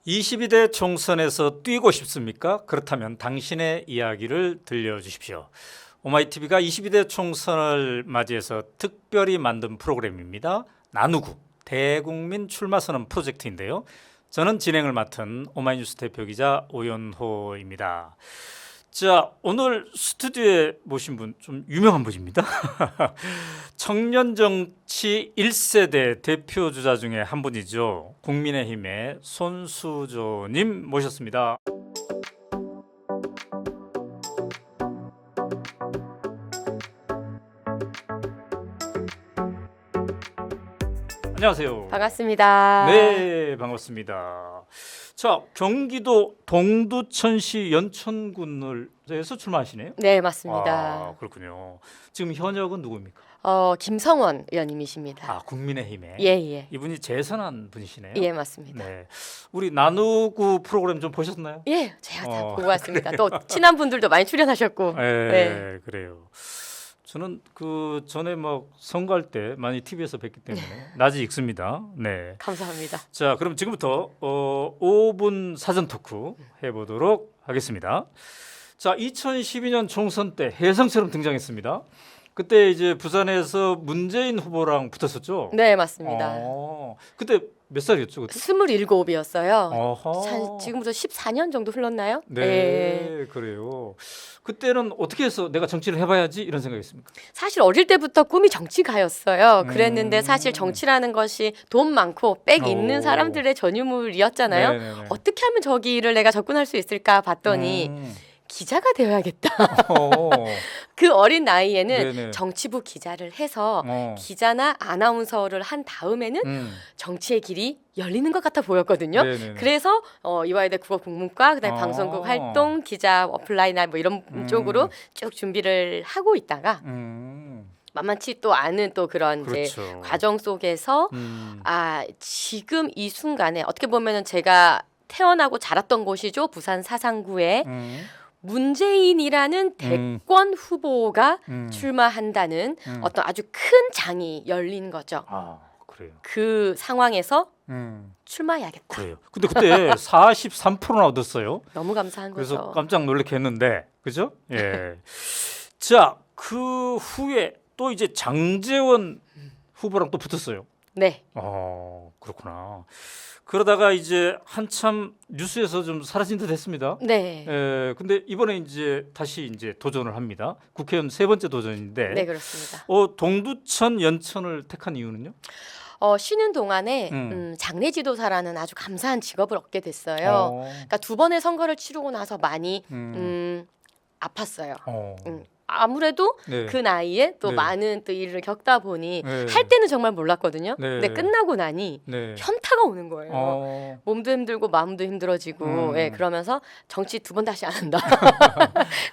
22대 총선에서 뛰고 싶습니까? 그렇다면 당신의 이야기를 들려주십시오. 오마이TV가 22대 총선을 맞이해서 특별히 만든 프로그램입니다. 나누구 대국민 출마 선언 프로젝트인데요. 저는 진행을 맡은 오마이뉴스 대표기자 오연호입니다. 자, 오늘 스튜디오에 모신 분 좀 유명한 분입니다. 청년 정치 1세대 대표 주자 중에 한 분이죠. 국민의힘의 손수조님 모셨습니다. 안녕하세요. 반갑습니다. 네, 반갑습니다. 자, 경기도 동두천시 연천군에서 출마하시네요. 네, 맞습니다. 아, 그렇군요. 지금 현역은 누구입니까? 김성원 의원님이십니다. 아, 국민의힘에. 예. 이분이 재선한 분이시네요. 예, 맞습니다. 네, 우리 나누구 프로그램 좀 보셨나요? 예, 제가 다 보고 왔습니다. 또 친한 분들도 많이 출연하셨고. 네, 그래요. 저는 그 전에 막 선거할 때 많이 TV에서 뵀기 때문에 낯이 익습니다. 네. 감사합니다. 자, 그럼 지금부터 5분 사전 토크 해보도록 하겠습니다. 자, 2012년 총선 때 혜성처럼 등장했습니다. 그때 이제 부산에서 문재인 후보랑 붙었었죠? 네, 맞습니다. 그때 몇 살이었죠? 그때? 27이었어요. 어허. 지금부터 14년 정도 흘렀나요? 네, 그래요. 그때는 어떻게 해서 내가 정치를 해봐야지 이런 생각이었습니까? 사실 어릴 때부터 꿈이 정치가였어요. 그랬는데 사실 정치라는 것이 돈 많고 백 있는 사람들의 전유물이었잖아요. 네네네. 어떻게 하면 저 길을 내가 접근할 수 있을까 봤더니 기자가 되어야겠다. 그 어린 나이에는 네네. 정치부 기자를 해서 어. 기자나 아나운서를 한 다음에는 정치의 길이 열리는 것 같아 보였거든요. 네네네. 그래서 이화여대 국어국문과 그다음에 방송국 활동, 기자 어플라이나 뭐 이런 쪽으로 쭉 준비를 하고 있다가 만만치 또 않은 또 그런 이제 그렇죠. 과정 속에서 지금 이 순간에 어떻게 보면은 제가 태어나고 자랐던 곳이죠. 부산 사상구에 문재인이라는 대권 후보가 출마한다는 어떤 아주 큰 장이 열린 거죠. 아, 그래요. 그 상황에서 출마해야겠다. 그래요. 근데 그때 43%나 얻었어요. 너무 감사한 그래서 거죠. 깜짝 놀라게 했는데, 그죠? 예. 자, 그 후에 또 이제 장제원 후보랑 또 붙었어요. 네. 그렇구나. 그러다가 이제 한참 뉴스에서 좀 사라진 듯 했습니다. 네. 근데 이번에 이제 다시 이제 도전을 합니다. 국회의원 세 번째 도전인데. 네, 그렇습니다. 동두천 연천을 택한 이유는요? 쉬는 동안에 장례 지도사라는 아주 감사한 직업을 얻게 됐어요. 그러니까 두 번의 선거를 치르고 나서 많이 아팠어요. 아무래도 네. 그 나이에 또 네. 많은 또 일을 겪다 보니 네. 할 때는 정말 몰랐거든요. 네. 근데 끝나고 나니 네. 현타가 오는 거예요. 몸도 힘들고 마음도 힘들어지고 그러면서 정치 두 번 다시 안 한다.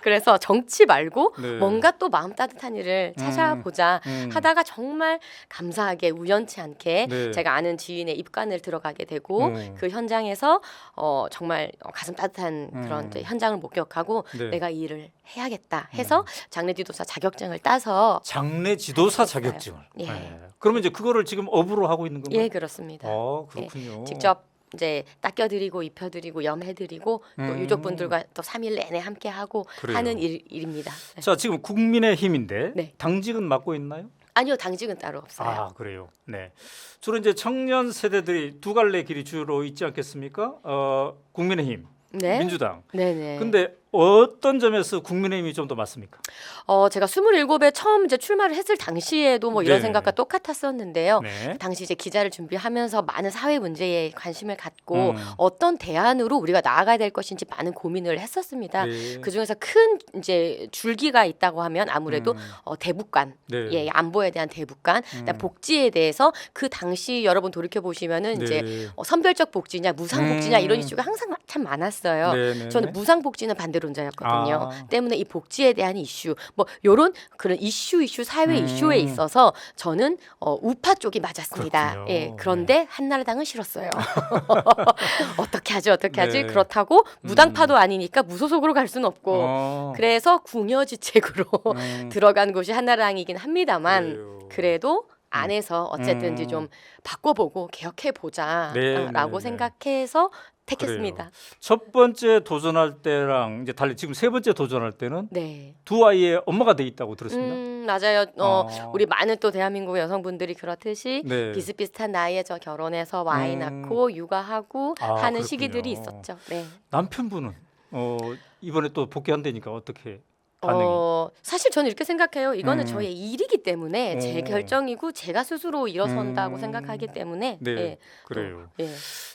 그래서 정치 말고 네. 뭔가 또 마음 따뜻한 일을 찾아보자 하다가 정말 감사하게 우연치 않게 네. 제가 아는 지인의 입관을 들어가게 되고 그 현장에서 정말 가슴 따뜻한 그런 이제 현장을 목격하고 네. 내가 이 일을 해야겠다 해서 장례지도사 자격증을 따서 장례 지도사 했어요. 자격증을. 예. 네. 그러면 이제 그거를 지금 업으로 하고 있는 건가요? 예, 그렇습니다. 그렇군요. 직접 이제 닦여드리고 입혀드리고 염해드리고 또 유족분들과 또 3일 내내 함께하고 그래요. 하는 일입니다. 네. 자, 지금 국민의힘인데 네. 당직은 맡고 있나요? 아니요, 당직은 따로 없어요. 아, 그래요. 네. 주로 이제 청년 세대들이 두 갈래 길이 주로 있지 않겠습니까? 국민의힘, 네. 민주당. 네네. 근데 어떤 점에서 국민의힘이 좀 더 맞습니까? 제가 27에 처음 이제 출마를 했을 당시에도 뭐 이런 네. 생각과 똑같았었는데요. 네. 당시 이제 기자를 준비하면서 많은 사회 문제에 관심을 갖고 어떤 대안으로 우리가 나아가야 될 것인지 많은 고민을 했었습니다. 네. 그 중에서 큰 이제 줄기가 있다고 하면 아무래도 대북관, 네. 예, 안보에 대한 대북관, 그다음 복지에 대해서 그 당시 여러분 돌이켜 보시면은 네. 이제 선별적 복지냐, 무상 복지냐 이런 이슈가 항상 참 많았어요. 네. 저는 무상 복지는 반대론자였거든요. 아. 때문에 이 복지에 대한 이슈, 뭐 요런 그런 이슈 사회 이슈에 있어서 저는 우파 쪽이 맞았습니다. 그렇군요. 예, 그런데 한나라당은 싫었어요. 어떻게 하지? 네. 그렇다고 무당파도 아니니까 무소속으로 갈 수는 없고 어. 그래서 궁여지책으로 들어간 곳이 한나라당이긴 합니다만 그래요. 그래도 안에서 어쨌든지 좀 바꿔보고 개혁해보자라고 네. 생각해서 택했습니다. 그래요. 첫 번째 도전할 때랑 이제 달리 지금 세 번째 도전할 때는 네. 두 아이의 엄마가 돼 있다고 들었습니다. 맞아요. 우리 많은 또 대한민국 여성분들이 그렇듯이 네. 비슷비슷한 나이에 저 결혼해서 아이 낳고 육아하고 하는 그렇군요. 시기들이 있었죠. 네. 남편분은 이번에 또 복귀한다니까 어떻게 반응이? 사실 저는 이렇게 생각해요. 이거는 음. 저의 일이기 때문에 제 어. 결정이고 제가 스스로 일어선다고 생각하기 때문에 네, 예, 그래요. 예.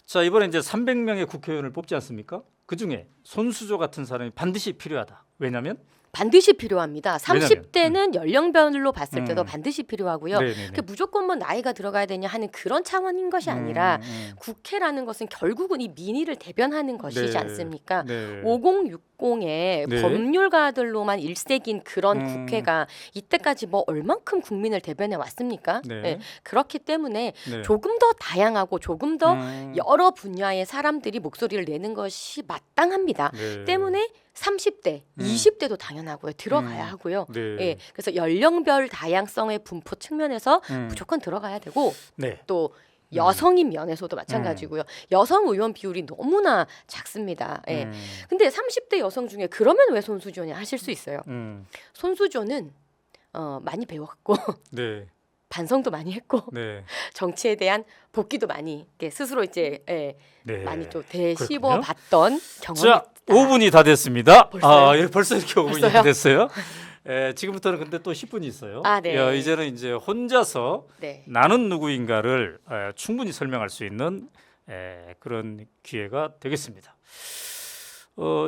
자, 이번에 이제 300명의 국회의원을 뽑지 않습니까? 그 중에 손수조 같은 사람이 반드시 필요하다. 왜냐하면 반드시 필요합니다. 왜냐면, 30대는 연령별로 봤을 때도 음. 반드시 필요하고요. 네네네. 그 무조건 뭐 나이가 들어가야 되냐 하는 그런 차원인 것이 아니라 국회라는 것은 결국은 이 민의를 대변하는 것이지 네. 않습니까? 네. 5060의 네. 법률가들로만 일색인 그런 음. 국회가 이때까지 뭐 얼만큼 국민을 대변해 왔습니까? 네. 네. 그렇기 때문에 네. 조금 더 다양하고 조금 더 음. 여러 분야의 사람들이 목소리를 내는 것이 마땅합니다. 네. 때문에 30대, 20대도 당연하고요. 들어가야 하고요. 네. 예, 그래서 연령별 다양성의 분포 측면에서 무조건 들어가야 되고 네. 또 여성인 면에서도 마찬가지고요. 여성 의원 비율이 너무나 작습니다. 예. 근데 30대 여성 중에 그러면 왜 손수조냐 하실 수 있어요. 손수조는 많이 배웠고 네. 반성도 많이 했고 네. 정치에 대한 복귀도 많이 이렇게 스스로 이제 네. 많이 또 되씹어 그렇군요. 봤던 경험이 자, 5분이 다 됐습니다. 벌써요? 벌써 이렇게 5분이 벌써요? 다 됐어요. 지금부터는 근데 또 10분이 있어요. 네. 이제는 이제 혼자서 네. 나는 누구인가를 충분히 설명할 수 있는 그런 기회가 되겠습니다.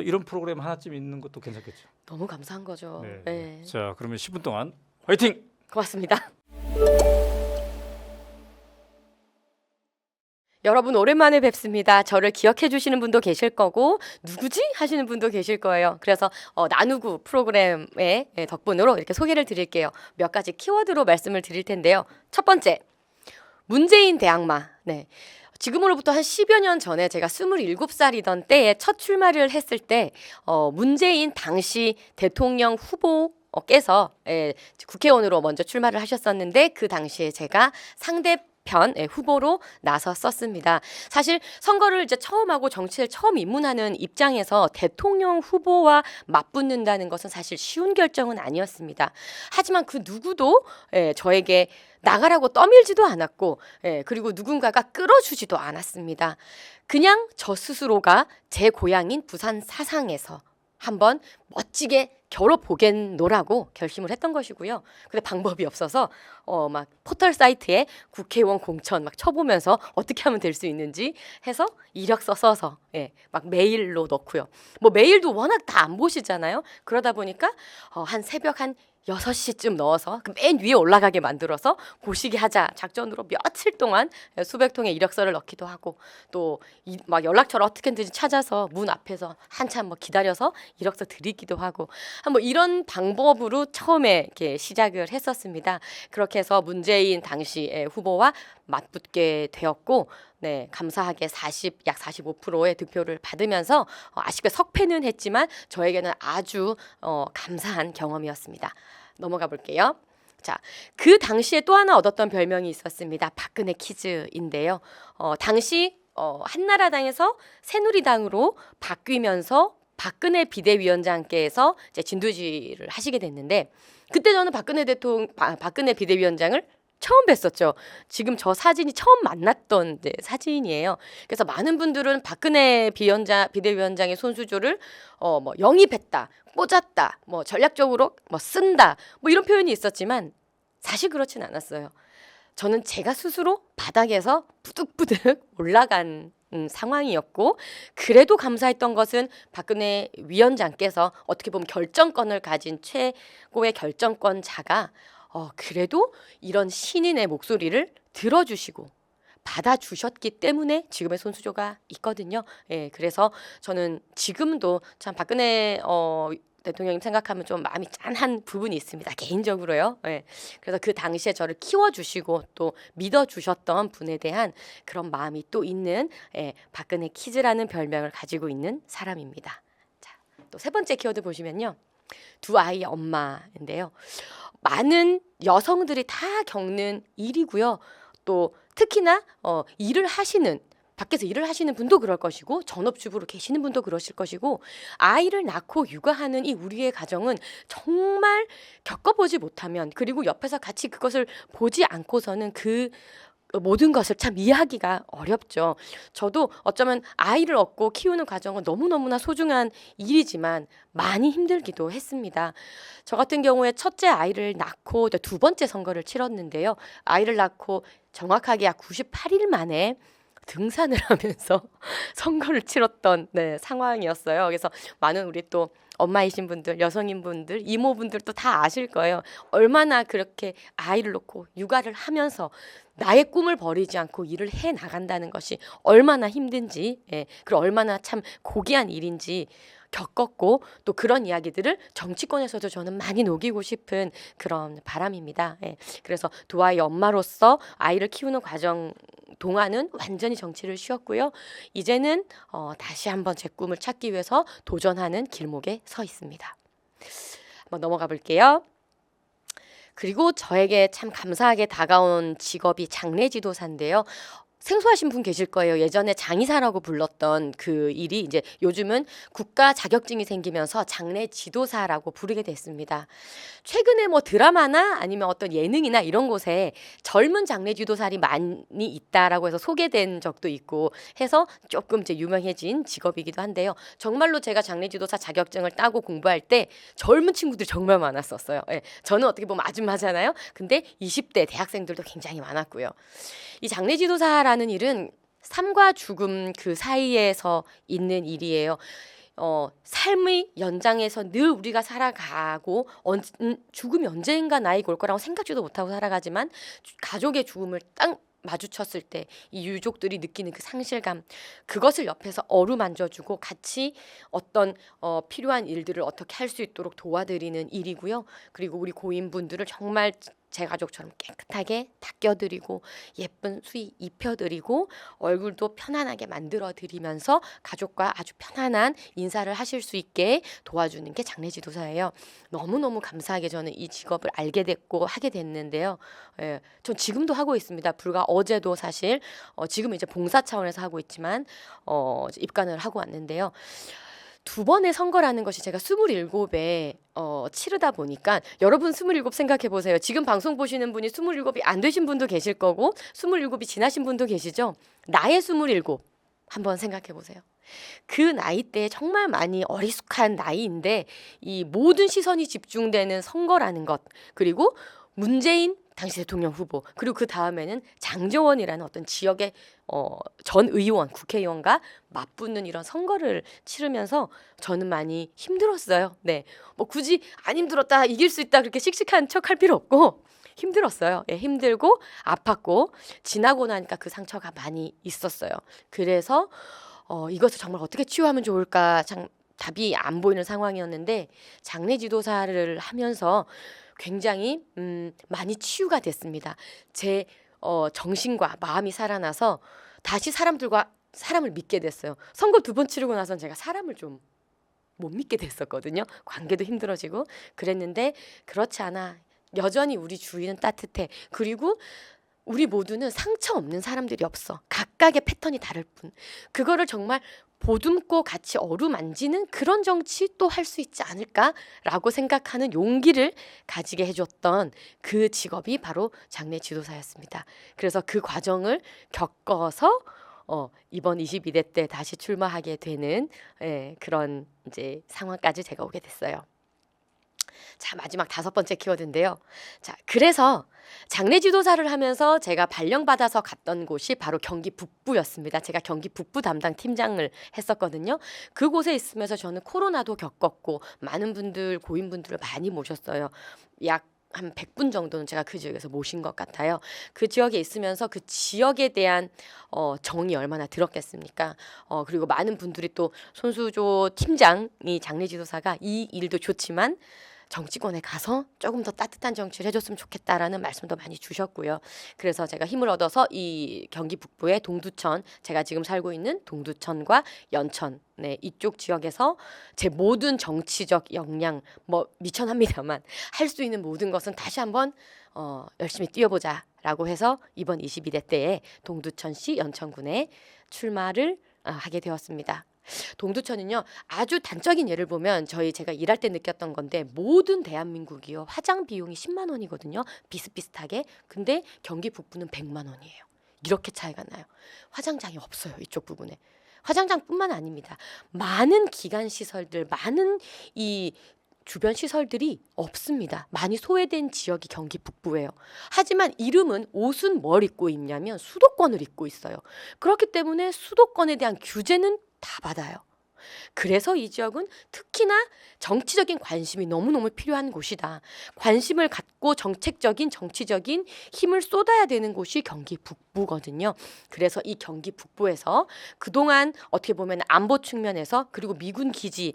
이런 프로그램 하나쯤 있는 것도 괜찮겠죠. 너무 감사한 거죠. 네. 네. 자, 그러면 10분 동안 화이팅! 고맙습니다. 여러분 오랜만에 뵙습니다. 저를 기억해 주시는 분도 계실 거고 누구지 하시는 분도 계실 거예요. 그래서 나누구 프로그램의 덕분으로 이렇게 소개를 드릴게요. 몇 가지 키워드로 말씀을 드릴 텐데요. 첫 번째, 문재인 대항마. 네. 지금으로부터 한 10여 년 전에 제가 27살이던 때에 첫 출마를 했을 때 문재인 당시 대통령 후보께서 국회의원으로 먼저 출마를 하셨었는데 그 당시에 제가 상대편 후보로 나섰었습니다. 사실 선거를 이제 처음 하고 정치를 처음 입문하는 입장에서 대통령 후보와 맞붙는다는 것은 사실 쉬운 결정은 아니었습니다. 하지만 그 누구도 저에게 나가라고 떠밀지도 않았고 그리고 누군가가 끌어주지도 않았습니다. 그냥 저 스스로가 제 고향인 부산 사상에서 한번 멋지게 겨뤄보겠노라고 결심을 했던 것이고요. 근데 방법이 없어서 막 포털 사이트에 국회의원 공천 막 쳐보면서 어떻게 하면 될 수 있는지 해서 이력서 써서 막 메일로 넣고요. 뭐 메일도 워낙 다 안 보시잖아요. 그러다 보니까 한 새벽 한 6시쯤 넣어서 그 맨 위에 올라가게 만들어서 보시게 하자 작전으로 며칠 동안 수백 통의 이력서를 넣기도 하고 또 막 연락처를 어떻게든지 찾아서 문 앞에서 한참 뭐 기다려서 이력서 드리기도 하고 뭐 이런 방법으로 처음에 이렇게 시작을 했었습니다. 그렇게 해서 문재인 당시 후보와 맞붙게 되었고 네, 감사하게 약 45%의 득표를 받으면서 아쉽게 석패는 했지만 저에게는 아주 감사한 경험이었습니다. 넘어가 볼게요. 자, 그 당시에 또 하나 얻었던 별명이 있었습니다. 박근혜 퀴즈인데요. 당시 한나라당에서 새누리당으로 바뀌면서 박근혜 비대위원장께서 이제 진두지휘를 하시게 됐는데 그때 저는 박근혜 비대위원장을 처음 뵀었죠. 지금 저 사진이 처음 만났던 사진이에요. 그래서 많은 분들은 박근혜 비대위원장의 손수조를 뭐 영입했다, 꽂았다, 뭐 전략적으로 뭐 쓴다, 뭐 이런 표현이 있었지만 사실 그렇진 않았어요. 저는 제가 스스로 바닥에서 부득부득 올라간 상황이었고 그래도 감사했던 것은 박근혜 위원장께서 어떻게 보면 결정권을 가진 최고의 결정권자가 그래도 이런 신인의 목소리를 들어주시고 받아주셨기 때문에 지금의 손수조가 있거든요. 그래서 저는 지금도 참 박근혜 대통령님 생각하면 좀 마음이 짠한 부분이 있습니다. 개인적으로요. 그래서 그 당시에 저를 키워주시고 또 믿어주셨던 분에 대한 그런 마음이 또 있는 박근혜 키즈라는 별명을 가지고 있는 사람입니다. 자, 또 세 번째 키워드 보시면요. 두 아이의 엄마인데요. 많은 여성들이 다 겪는 일이고요. 또 특히나 일을 하시는 밖에서 일을 하시는 분도 그럴 것이고 전업주부로 계시는 분도 그러실 것이고 아이를 낳고 육아하는 이 우리의 가정은 정말 겪어보지 못하면 그리고 옆에서 같이 그것을 보지 않고서는 그 모든 것을 참 이해하기가 어렵죠. 저도 어쩌면 아이를 얻고 키우는 과정은 너무너무나 소중한 일이지만 많이 힘들기도 했습니다. 저 같은 경우에 첫째 아이를 낳고 두 번째 선거를 치렀는데요. 아이를 낳고 정확하게 약 98일 만에 등산을 하면서 선거를 치렀던 상황이었어요. 그래서 많은 우리 또 엄마이신 분들, 여성인 분들, 이모분들도 다 아실 거예요. 얼마나 그렇게 아이를 놓고 육아를 하면서 나의 꿈을 버리지 않고 일을 해 나간다는 것이 얼마나 힘든지, 그리고 얼마나 참 고귀한 일인지 겪었고 또 그런 이야기들을 정치권에서도 저는 많이 녹이고 싶은 그런 바람입니다. 그래서 두 아이 엄마로서 아이를 키우는 과정 동안은 완전히 정치를 쉬었고요. 이제는 다시 한번 제 꿈을 찾기 위해서 도전하는 길목에 서 있습니다. 한번 넘어가 볼게요. 그리고 저에게 참 감사하게 다가온 직업이 장례지도사인데요. 생소하신 분 계실 거예요. 예전에 장의사라고 불렀던 그 일이 이제 요즘은 국가 자격증이 생기면서 장례 지도사라고 부르게 됐습니다. 최근에 뭐 드라마나 아니면 어떤 예능이나 이런 곳에 젊은 장례 지도사들이 많이 있다라고 해서 소개된 적도 있고 해서 조금 이제 유명해진 직업이기도 한데요. 정말로 제가 장례 지도사 자격증을 따고 공부할 때 젊은 친구들이 정말 많았었어요. 저는 어떻게 보면 아줌마잖아요. 근데 20대 대학생들도 굉장히 많았고요. 이 장례 지도사라는 일은 삶과 죽음 그 사이에서 있는 일이에요. 삶의 연장에서 늘 우리가 살아가고 죽음이 언젠가 나에게 올 거라고 생각지도 못하고 살아가지만 가족의 죽음을 딱 마주쳤을 때 이 유족들이 느끼는 그 상실감, 그것을 옆에서 어루만져주고 같이 어떤 필요한 일들을 어떻게 할 수 있도록 도와드리는 일이고요. 그리고 우리 고인분들을 정말 제 가족처럼 깨끗하게 닦여드리고 예쁜 수의 입혀드리고 얼굴도 편안하게 만들어드리면서 가족과 아주 편안한 인사를 하실 수 있게 도와주는 게 장례지도사예요. 너무너무 감사하게 저는 이 직업을 알게 됐고 하게 됐는데요. 전 지금도 하고 있습니다. 불과 어제도 사실 지금은 이제 봉사 차원에서 하고 있지만 입관을 하고 왔는데요. 두 번의 선거라는 것이 제가 27에 치르다 보니까 여러분 27 생각해 보세요. 지금 방송 보시는 분이 27이 안 되신 분도 계실 거고 27이 지나신 분도 계시죠. 나의 27 한번 생각해 보세요. 그 나이 때 정말 많이 어리숙한 나이인데 이 모든 시선이 집중되는 선거라는 것, 그리고 문재인 당시 대통령 후보, 그리고 그 다음에는 장제원이라는 어떤 지역의 전 의원, 국회의원과 맞붙는 이런 선거를 치르면서 저는 많이 힘들었어요. 뭐 굳이 안 힘들었다, 이길 수 있다 그렇게 씩씩한 척할 필요 없고 힘들었어요. 힘들고 아팠고 지나고 나니까 그 상처가 많이 있었어요. 그래서 이것을 정말 어떻게 치유하면 좋을까 참 답이 안 보이는 상황이었는데 장례지도사를 하면서 굉장히 많이 치유가 됐습니다. 제 정신과 마음이 살아나서 다시 사람을 믿게 됐어요. 선거 2번 치르고 나선 제가 사람을 좀 못 믿게 됐었거든요. 관계도 힘들어지고 그랬는데 그렇지 않아. 여전히 우리 주위는 따뜻해. 그리고 우리 모두는 상처 없는 사람들이 없어. 각각의 패턴이 다를 뿐. 그거를 정말 보듬고 같이 어루만지는 그런 정치 또 할 수 있지 않을까라고 생각하는 용기를 가지게 해줬던 그 직업이 바로 장례 지도사였습니다. 그래서 그 과정을 겪어서 이번 22대 때 다시 출마하게 되는 그런 이제 상황까지 제가 오게 됐어요. 자, 마지막 5번째 키워드인데요. 자, 그래서 장례 지도사를 하면서 제가 발령받아서 갔던 곳이 바로 경기 북부였습니다. 제가 경기 북부 담당 팀장을 했었거든요. 그곳에 있으면서 저는 코로나도 겪었고 많은 분들, 고인분들을 많이 모셨어요. 약 한 100분 정도는 제가 그 지역에서 모신 것 같아요. 그 지역에 있으면서 그 지역에 대한 정이 얼마나 들었겠습니까? 그리고 많은 분들이 또 손수조 팀장이 장례지도사가 이 일도 좋지만 정치권에 가서 조금 더 따뜻한 정치를 해줬으면 좋겠다라는 말씀도 많이 주셨고요. 그래서 제가 힘을 얻어서 이 경기 북부의 동두천, 제가 지금 살고 있는 동두천과 연천, 네, 이쪽 지역에서 제 모든 정치적 역량 뭐 미천합니다만 할 수 있는 모든 것은 다시 한번 열심히 뛰어보자라고 해서 이번 22대 때에 동두천시 연천군에 출마를 하게 되었습니다. 동두천은요, 아주 단적인 예를 보면 제가 일할 때 느꼈던 건데, 모든 대한민국이요 화장 비용이 10만 원이거든요. 비슷비슷하게. 근데 경기 북부는 100만 원이에요. 이렇게 차이가 나요. 화장장이 없어요, 이쪽 부분에. 화장장뿐만 아닙니다. 많은 기관 시설들, 많은 이 주변 시설들이 없습니다. 많이 소외된 지역이 경기 북부예요. 하지만 이름은 옷은 뭘 입고 있냐면 수도권을 입고 있어요. 그렇기 때문에 수도권에 대한 규제는 다 받아요. 그래서 이 지역은 특히나 정치적인 관심이 너무너무 필요한 곳이다. 관심을 갖고 정책적인 정치적인 힘을 쏟아야 되는 곳이 경기 북부거든요. 그래서 이 경기 북부에서 그동안 어떻게 보면 안보 측면에서, 그리고 미군 기지,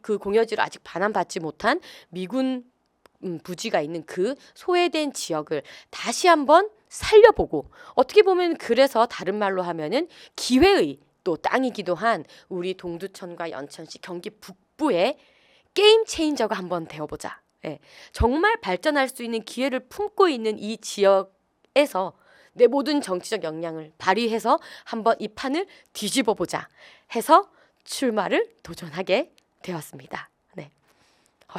그 공여지를 아직 반환받지 못한 미군 부지가 있는 그 소외된 지역을 다시 한번 살려보고, 어떻게 보면 그래서 다른 말로 하면은 기회의 또 땅이기도 한 우리 동두천과 연천시 경기 북부의 게임 체인저가 한번 되어보자. 예, 정말 발전할 수 있는 기회를 품고 있는 이 지역에서 내 모든 정치적 역량을 발휘해서 한번 이 판을 뒤집어보자 해서 출마를 도전하게 되었습니다. 네.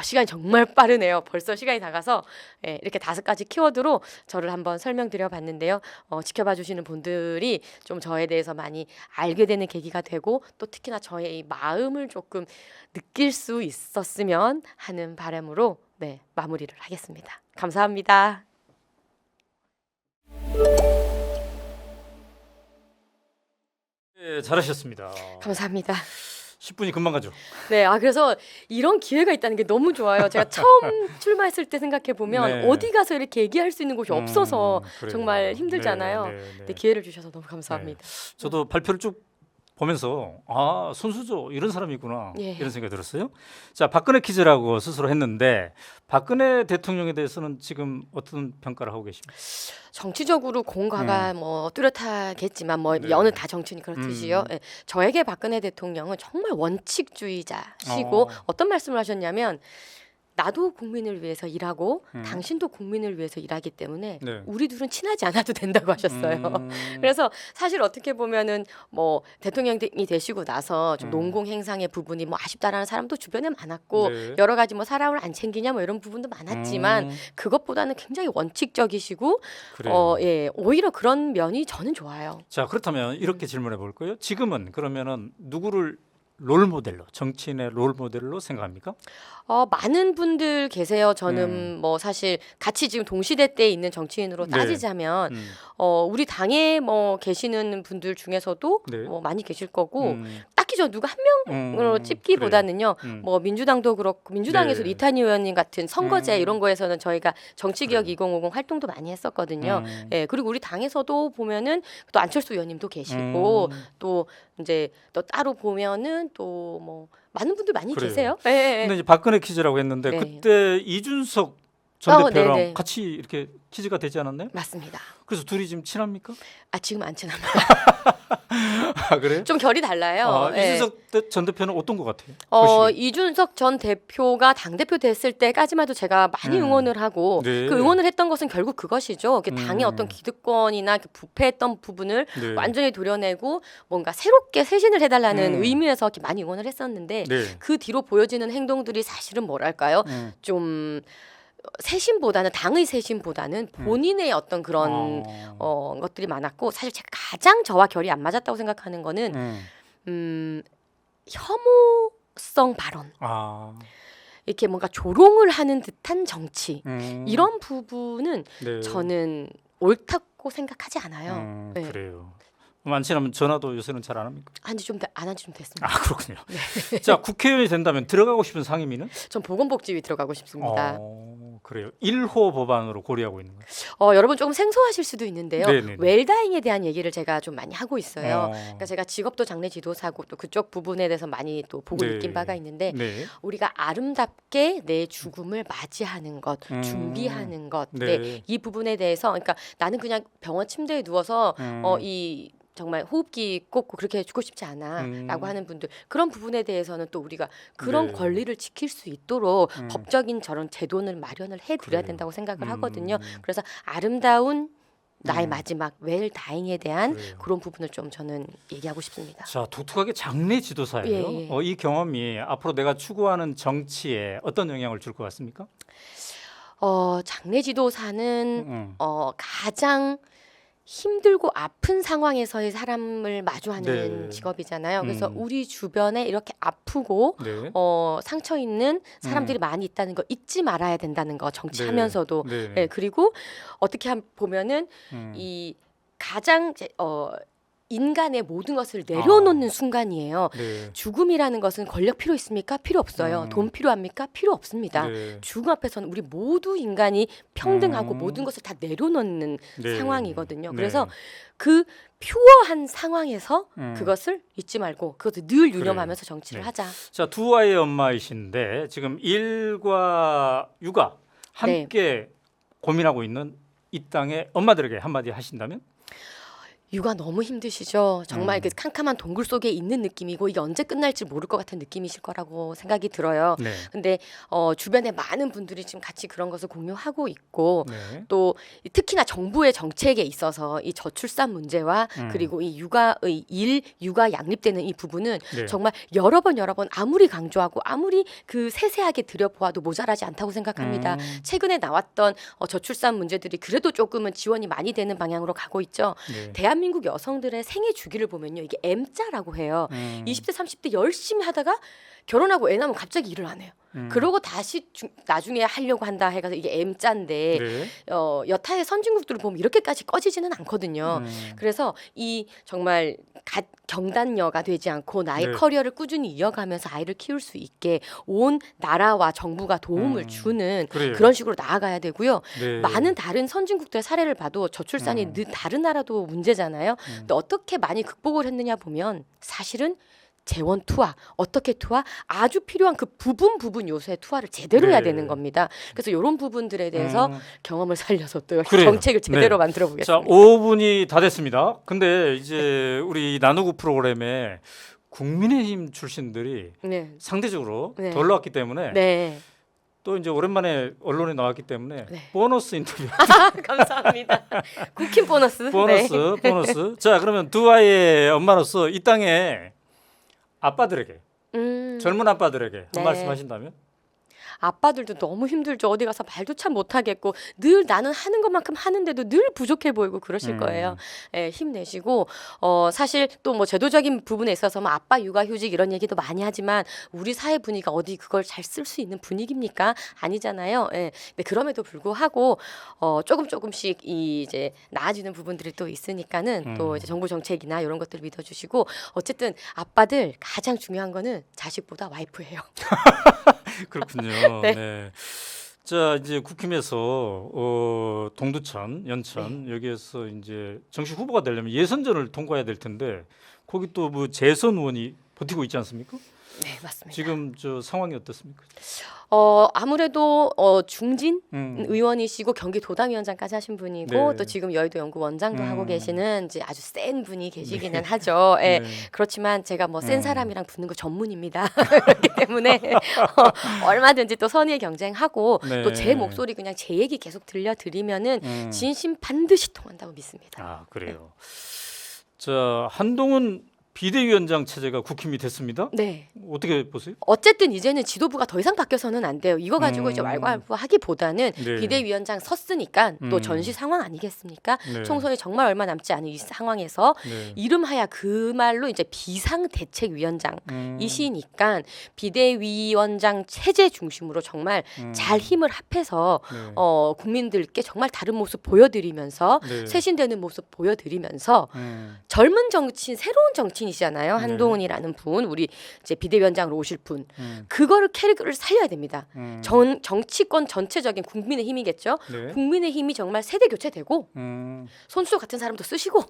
시간이 정말 빠르네요. 벌써 시간이 다 가서 이렇게 5가지 키워드로 저를 한번 설명드려 봤는데요. 지켜봐 주시는 분들이 좀 저에 대해서 많이 알게 되는 계기가 되고, 또 특히나 저의 이 마음을 조금 느낄 수 있었으면 하는 바람으로 마무리를 하겠습니다. 감사합니다. 네, 잘하셨습니다. 감사합니다. 10분이 금방 가죠. 네, 그래서 이런 기회가 있다는 게 너무 좋아요. 제가 처음 출마했을 때 생각해 보면 네. 어디 가서 이렇게 얘기할 수 있는 곳이 없어서 그래요. 정말 힘들잖아요. 네, 네, 네. 근데 기회를 주셔서 너무 감사합니다. 저도 발표를 쭉 보면서 손수조 이런 사람이구나 예. 이런 생각이 들었어요. 자, 박근혜 퀴즈라고 스스로 했는데 박근혜 대통령에 대해서는 지금 어떤 평가를 하고 계십니까? 정치적으로 공과가 뭐 뚜렷하겠지만 뭐 네. 어느 다 정치는 그렇듯이요. 예. 저에게 박근혜 대통령은 정말 원칙주의자시고 어떤 말씀을 하셨냐면, 나도 국민을 위해서 일하고 당신도 국민을 위해서 일하기 때문에 네. 우리 둘은 친하지 않아도 된다고 하셨어요. 그래서 사실 어떻게 보면은 뭐 대통령이 되시고 나서 좀 농공 행상의 부분이 뭐 아쉽다라는 사람도 주변에 많았고, 네. 여러 가지 뭐 사람을 안 챙기냐 뭐 이런 부분도 많았지만 그것보다는 굉장히 원칙적이시고 그래요. 오히려 그런 면이 저는 좋아요. 자, 그렇다면 이렇게 질문해 볼 거예요. 지금은 그러면은 누구를 롤모델로, 정치인의 롤모델로 생각합니까? 많은 분들 계세요. 저는 뭐 사실 같이 지금 동시대 때 있는 정치인으로 네. 따지자면 우리 당에 뭐 계시는 분들 중에서도 네. 뭐 많이 계실 거고, 딱히 저 누가 한 명으로 찝기보다는요. 그래요. 뭐 민주당도 그렇고, 민주당에서 네. 이탄희 의원님 같은 선거제 이런 거에서는 저희가 정치개혁 2050 활동도 많이 했었거든요. 그리고 우리 당에서도 보면은 또 안철수 의원님도 계시고 또 이제 또 따로 보면은 또 뭐 많은 분들 많이 그래요. 계세요. 근데 이제 박근혜 퀴즈라고 했는데 네. 그때 이준석 전 대표랑 네네. 같이 이렇게 퀴즈가 되지 않았나요? 맞습니다. 그래서 둘이 지금 친합니까? 지금 안 친합니다. 그래요? 좀 결이 달라요. 이준석 전 대표는 어떤 것 같아요? 보시기에. 이준석 전 대표가 당대표 됐을 때까지만 해도 제가 많이 응원을 하고, 네. 그 응원을 했던 것은 결국 그것이죠. 당의 어떤 기득권이나 부패했던 부분을 네. 완전히 도려내고 뭔가 새롭게 쇄신을 해달라는 음. 의미에서 이렇게 많이 응원을 했었는데, 네. 그 뒤로 보여지는 행동들이 사실은 뭐랄까요? 좀 쇄신보다는, 당의 쇄신보다는 본인의 어떤 그런 것들이 많았고, 사실 제가 가장 저와 결이 안 맞았다고 생각하는 거는 혐오성 발언, 이렇게 뭔가 조롱을 하는 듯한 정치, 이런 부분은 네. 저는 옳다고 생각하지 않아요. 네. 그래요. 많지는 전화도 요새는 잘 안 합니까? 안 한 지 좀 됐습니다. 그렇군요. 자, 국회의원이 된다면 들어가고 싶은 상임위는? 전 보건복지위 들어가고 싶습니다. 그래요. 1호 법안으로 고려하고 있는 거예요. 여러분 조금 생소하실 수도 있는데요. 네네네. 웰다잉에 대한 얘기를 제가 좀 많이 하고 있어요. 어. 그러니까 제가 직업도 장례 지도사고 또 그쪽 부분에 대해서 많이 또 보고 네. 느낀 바가 있는데 네. 우리가 아름답게 내 죽음을 맞이하는 것, 준비하는 것, 네. 이 부분에 대해서 그러니까 나는 그냥 병원 침대에 누워서 이 정말 호흡기 꽂고 그렇게 죽고 싶지 않아라고 하는 분들 그런 부분에 대해서는 또 우리가 그런 네. 권리를 지킬 수 있도록 법적인 저런 제도를 마련을 해드려야 된다고 생각을 하거든요. 그래서 아름다운 나의 마지막 웰다잉에 대한 그래요. 그런 부분을 좀 저는 얘기하고 싶습니다. 자, 독특하게 장례 지도사예요. 예, 예. 이 경험이 앞으로 내가 추구하는 정치에 어떤 영향을 줄 것 같습니까? 장례 지도사는 가장 힘들고 아픈 상황에서의 사람을 마주하는 네. 직업이잖아요. 그래서 우리 주변에 이렇게 아프고 네. 상처 있는 사람들이 많이 있다는 거 잊지 말아야 된다는 거 정치하면서도 네. 네, 그리고 어떻게 보면은 이 가장 인간의 모든 것을 내려놓는 순간이에요. 네. 죽음이라는 것은 권력 필요 있습니까? 필요 없어요. 돈 필요합니까? 필요 없습니다. 네. 죽음 앞에서는 우리 모두 인간이 평등하고 모든 것을 다 내려놓는 네. 상황이거든요. 네. 그래서 그 퓨어한 상황에서 그것을 잊지 말고 그것을 늘 유념하면서 정치를 네. 하자. 자, 두 아이의 엄마이신데 지금 일과 육아 함께 고민하고 있는 이 땅의 엄마들에게 한마디 하신다면? 육아 너무 힘드시죠. 정말 그 캄캄한 동굴 속에 있는 느낌이고 이게 언제 끝날지 모를 것 같은 느낌이실 거라고 생각이 들어요. 네. 근데 주변에 많은 분들이 지금 같이 그런 것을 공유하고 있고 네. 또 특히나 정부의 정책에 있어서 이 저출산 문제와 그리고 이 육아의 육아 양립되는 이 부분은 네. 정말 여러 번 아무리 강조하고 아무리 그 세세하게 들여보아도 모자라지 않다고 생각합니다. 최근에 나왔던 저출산 문제들이 그래도 조금은 지원이 많이 되는 방향으로 가고 있죠. 네. 대한민국 여성들의 생애 주기를 보면요. 이게 M자라고 해요. 20대, 30대 열심히 하다가 결혼하고 애 낳으면 갑자기 일을 안 해요. 그러고 다시 나중에 하려고 한다 해가지고 이게 M자인데 네. 여타의 선진국들을 보면 이렇게까지 꺼지지는 않거든요. 그래서 이 정말 경단녀가 되지 않고 나의 네. 커리어를 꾸준히 이어가면서 아이를 키울 수 있게 온 나라와 정부가 도움을 주는 그래요. 그런 식으로 나아가야 되고요. 네. 많은 다른 선진국들의 사례를 봐도 저출산이 다른 나라도 문제잖아요. 근데 어떻게 많이 극복을 했느냐 보면 사실은 재원 투하, 어떻게 투하? 아주 필요한 그 부분 요소의 투하를 제대로 해야 네. 되는 겁니다. 그래서 이런 부분들에 대해서 경험을 살려서 또 그래요. 정책을 제대로 네. 만들어 자, 보겠습니다. 5분이 다 됐습니다. 근데 이제 우리 나누고 프로그램에 국민의힘 출신들이 네. 상대적으로 네. 덜 나왔기 때문에 네. 또 이제 오랜만에 언론에 나왔기 때문에 네. 보너스 인터뷰. 감사합니다. 쿠킹 보너스. 보너스. 네. 보너스. 자, 그러면 두 아이의 엄마로서 이 땅에 아빠들에게 젊은 아빠들에게 한 네. 말씀 하신다면? 아빠들도 너무 힘들죠. 어디 가서 말도 참 못하겠고 늘 나는 하는 것만큼 하는데도 늘 부족해 보이고 그러실 거예요. 예, 힘내시고 사실 또 뭐 제도적인 부분에 있어서 뭐 아빠 육아휴직 이런 얘기도 많이 하지만 우리 사회 분위기가 어디 그걸 잘 쓸 수 있는 분위기입니까? 아니잖아요. 예. 근데 그럼에도 불구하고 조금씩 이제 나아지는 부분들이 또 있으니까는 또 이제 정부 정책이나 이런 것들 믿어주시고 어쨌든 아빠들 가장 중요한 거는 자식보다 와이프예요. 그렇군요. 네. 네. 자, 이제 국힘에서 동두천, 연천 여기에서 이제 정식 후보가 되려면 예선전을 통과해야 될 텐데 거기 또 뭐 재선 의원이 버티고 있지 않습니까? 네, 맞습니다. 지금 저 상황이 어떻습니까? 아무래도 중진 의원이시고 경기도당위원장까지 하신 분이고 네. 또 지금 여의도 연구 원장도 하고 계시는 이제 아주 센 분이 계시기는 하죠. 예. 네. 그렇지만 제가 뭐 센 사람이랑 붙는 거 전문입니다. 그렇기 때문에 얼마든지 또 선의의 경쟁하고 네. 또 제 목소리 그냥 제 얘기 계속 들려드리면은 진심 반드시 통한다고 믿습니다. 아, 그래요. 자, 한동훈 비대위원장 체제가 국힘이 됐습니다. 네. 어떻게 보세요? 어쨌든 이제는 지도부가 더 이상 바뀌어서는 안 돼요. 이거 가지고 이제 왈가왈부하기보다는 네. 비대위원장 섰으니까 또 전시 상황 아니겠습니까? 네. 총선이 정말 얼마 남지 않은 이 상황에서 네. 이름하야 그 말로 이제 비상대책위원장이시니까 비대위원장 체제 중심으로 정말 잘 힘을 합해서 네. 국민들께 정말 다른 모습 보여드리면서 네. 쇄신되는 모습 보여드리면서 음. 젊은 정치인, 새로운 정치인 출신이시잖아요. 한동훈이라는 분, 우리 이제 비대위원장으로 오실 분, 음. 그거를 캐릭터를 살려야 됩니다. 음. 정치권 전체적인 국민의힘이겠죠. 네. 국민의힘이 정말 세대 교체되고 손수조 같은 사람도 쓰시고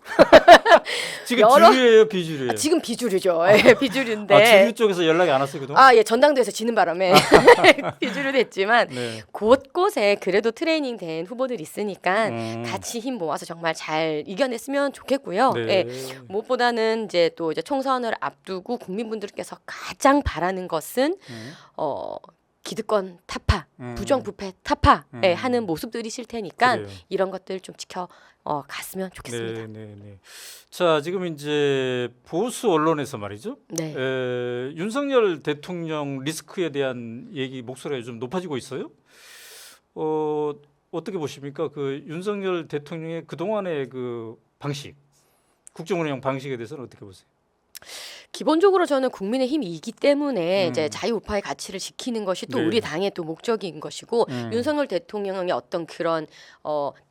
지금 여러- 주류예요, 비주류예요? 지금 비주류죠. 예, 비주류인데. 주류 쪽에서 연락이 안 왔어요, 그동안? 예, 전당대회에서 지는 바람에 비주류 됐지만 네. 곳곳에 그래도 트레이닝된 후보들이 있으니까 같이 힘 모아서 정말 잘 이겨냈으면 좋겠고요. 네. 예, 무엇보다는 이제 또 이제 총선을 앞두고 국민분들께서 가장 바라는 것은 기득권 타파, 부정부패 타파에 하는 모습들이실 테니까 그래요. 이런 것들 좀 지켜 갔으면 좋겠습니다. 네, 네, 네. 자, 지금 이제 보수 언론에서 말이죠. 네. 윤석열 대통령 리스크에 대한 얘기 목소리가 좀 높아지고 있어요. 어떻게 보십니까? 그 윤석열 대통령의 그 동안의 그 방식, 국정 운영 방식에 대해서는 어떻게 보세요? 기본적으로 저는 국민의힘이기 때문에 이제 자유우파의 가치를 지키는 것이 또 네. 우리 당의 또 목적인 것이고 윤석열 대통령의 어떤 그런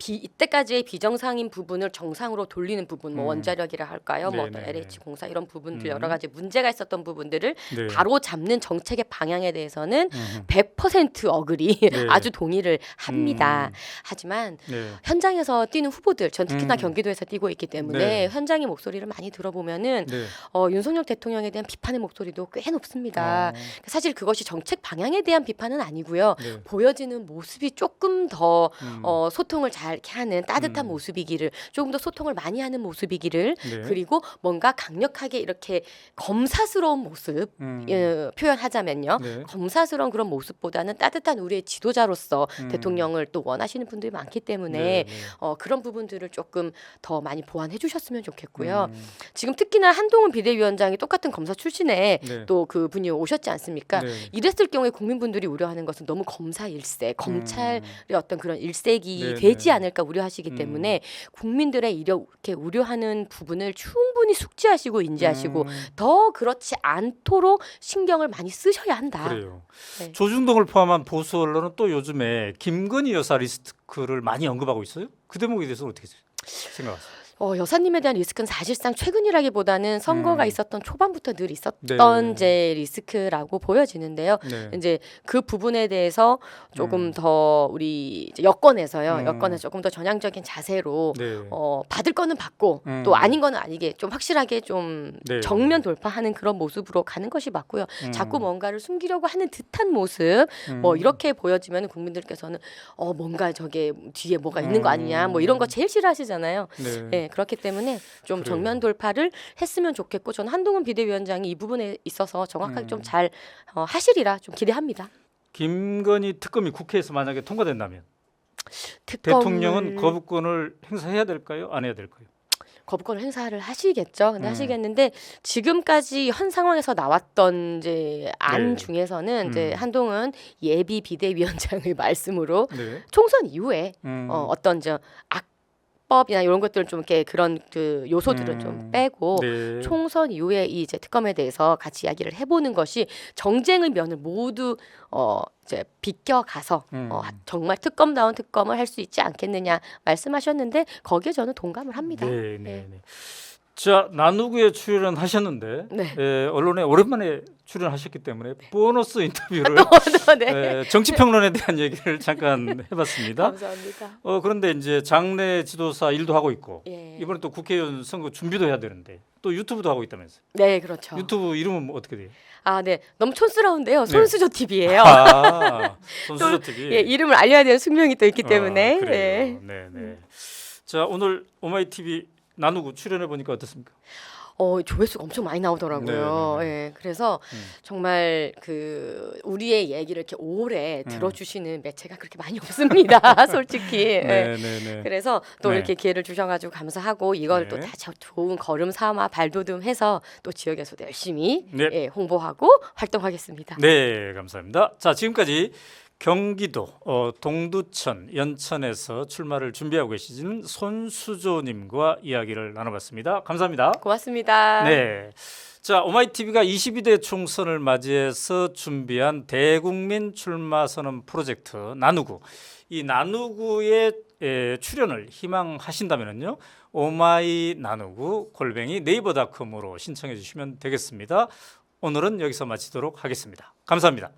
이때까지의 비정상인 부분을 정상으로 돌리는 부분, 뭐 원자력이라 할까요, 뭐 어떤 네네네. LH 공사 이런 부분들 여러 가지 문제가 있었던 부분들을 네. 바로 잡는 정책의 방향에 대해서는 100% 어그리 네. 아주 동의를 합니다. 하지만 네. 현장에서 뛰는 후보들, 전 특히나 경기도에서 뛰고 있기 때문에 네. 현장의 목소리를 많이 들어보면은 네. 윤석열 대통령에 대한 비판의 목소리도 꽤 높습니다. 사실 그것이 정책 방향에 대한 비판은 아니고요. 네. 보여지는 모습이 조금 더 소통을 잘 이렇게 하는 따뜻한 모습이기를, 조금 더 소통을 많이 하는 모습이기를, 네. 그리고 뭔가 강력하게 이렇게 검사스러운 모습 표현하자면요. 네. 검사스러운 그런 모습보다는 따뜻한 우리의 지도자로서 대통령을 또 원하시는 분들이 많기 때문에 네, 네. 그런 부분들을 조금 더 많이 보완해 주셨으면 좋겠고요. 지금 특히나 한동훈 비대위원장이 똑같은 검사 출신에 네. 또 그 분이 오셨지 않습니까? 네. 이랬을 경우에 국민분들이 우려하는 것은 너무 검사 일색, 검찰의 어떤 그런 일색이 네, 되지 네. 않을까 우려하시기 때문에 국민들의 이렇게 우려하는 부분을 충분히 숙지하시고 인지하시고 더 그렇지 않도록 신경을 많이 쓰셔야 한다. 그래요. 네. 조중동을 포함한 보수 언론은 또 요즘에 김건희 여사 리스크를 많이 언급하고 있어요. 그 대목에 대해서 어떻게 생각하세요? 여사님에 대한 리스크는 사실상 최근이라기보다는 선거가 있었던 초반부터 늘 있었던 네. 이제 리스크라고 보여지는데요. 네. 이제 그 부분에 대해서 조금 더 우리 이제 여권에서요. 여권에서 조금 더 전향적인 자세로 네. 받을 거는 받고 또 아닌 거는 아니게 좀 확실하게 좀 네. 정면 돌파하는 그런 모습으로 가는 것이 맞고요. 자꾸 뭔가를 숨기려고 하는 듯한 모습 뭐 이렇게 보여지면 국민들께서는 뭔가 저게 뒤에 뭐가 있는 거 아니냐 뭐 이런 거 제일 싫어하시잖아요. 네. 네, 그렇기 때문에 좀 그래요. 정면 돌파를 했으면 좋겠고 저는 한동훈 비대위원장이 이 부분에 있어서 정확하게 좀 잘 하시리라 좀 기대합니다. 김건희 특검이 국회에서 만약에 통과된다면 특검을 대통령은 거부권을 행사해야 될까요? 안 해야 될까요? 거부권을 행사를 하시겠죠. 근데 음. 하시겠는데 지금까지 현 상황에서 나왔던 이제 안 네. 중에서는 이제 한동훈 예비 비대위원장의 말씀으로 네. 총선 이후에 음. 어떤 악법이나 이런 것들을 좀 이렇게 그런 그 요소들은 좀 빼고 네. 총선 이후에 이 이제 특검에 대해서 같이 이야기를 해보는 것이 정쟁의 면을 모두 이제 비껴가서 정말 특검다운 특검을 할 수 있지 않겠느냐 말씀하셨는데 거기에 저는 동감을 합니다. 네, 네, 네. 자, 나누구에 출연하셨는데 네. 언론에 오랜만에 출연하셨기 때문에 보너스 인터뷰를 네. 정치평론에 대한 얘기를 잠깐 해봤습니다. 감사합니다. 그런데 이제 장내 지도사 일도 하고 있고 예. 이번에 또 국회의원 선거 준비도 해야 되는데 또 유튜브도 하고 있다면서요? 네, 그렇죠. 유튜브 이름은 어떻게 돼요? 네. 너무 촌스러운데요. 손수조 TV예요. 손수조 TV. 예, 이름을 알려야 되는 숙명이 또 있기 때문에. 그래요. 네, 네. 자, 오늘 오마이 TV 나누고 출연해 보니까 어떻습니까? 조회수가 엄청 많이 나오더라고요. 네, 네, 예, 그래서 정말 그 우리의 얘기를 이렇게 오래 들어주시는 매체가 그렇게 많이 없습니다. 솔직히. 예. 네, 네, 네. 그래서 또 네. 이렇게 기회를 주셔가지고 감사하고 이걸 또 네. 다 좋은 걸음 삼아 발돋움해서 또 지역에서도 열심히 네. 예, 홍보하고 활동하겠습니다. 네, 감사합니다. 자, 지금까지 경기도 동두천, 연천에서 출마를 준비하고 계시는 손수조님과 이야기를 나눠봤습니다. 감사합니다. 고맙습니다. 네. 자, 오마이TV가 22대 총선을 맞이해서 준비한 대국민 출마 선언 프로젝트 나누구. 이 나누구의 출연을 희망하신다면요. 오마이 나누구 네이버닷컴으로 신청해 주시면 되겠습니다. 오늘은 여기서 마치도록 하겠습니다. 감사합니다.